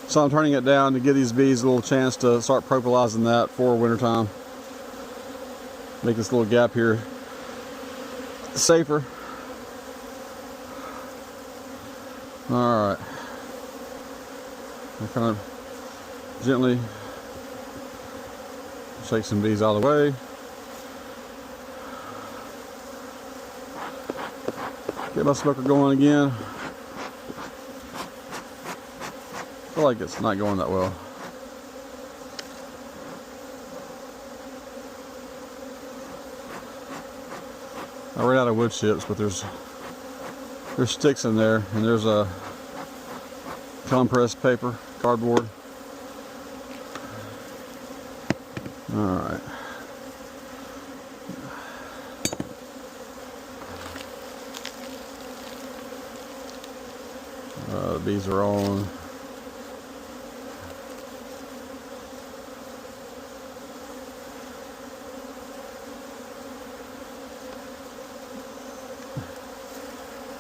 So I'm turning it down to give these bees a little chance to start propalizing that for wintertime. Make this little gap here safer. Alright. I kind of gently shake some bees out of the way. Get my smoker going again. I feel like it's not going that well. I ran out of wood chips, but there's sticks in there, and there's a compressed paper, cardboard. Alright. The bees are on.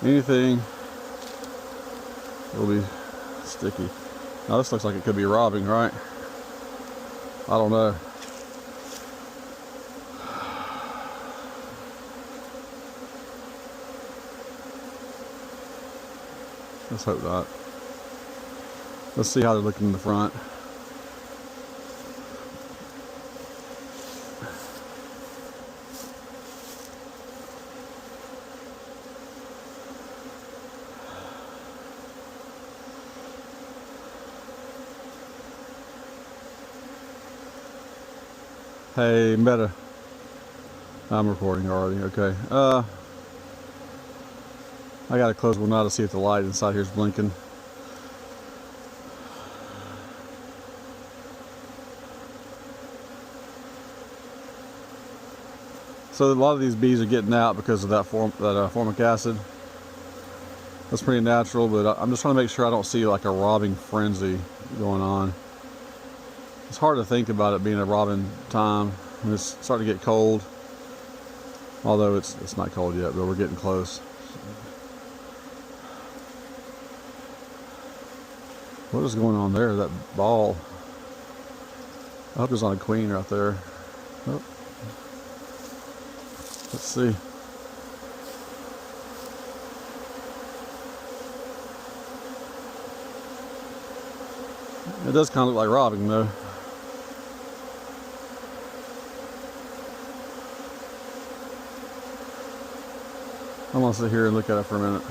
Anything will be sticky. Now this looks like it could be robbing, right? I don't know. Let's hope not. Let's see how they're looking in the front. Hey, Meta. I'm recording already, okay. I gotta close one now to see if the light inside here is blinking. So a lot of these bees are getting out because of that formic acid. That's pretty natural, but I'm just trying to make sure I don't see like a robbing frenzy going on. It's hard to think about it being a robbing time when it's starting to get cold. Although it's not cold yet, but we're getting close. What is going on there? That ball. I hope there's not a queen right there. Oh. Let's see. It does kind of look like robbing though. I'm gonna sit here and look at it for a minute.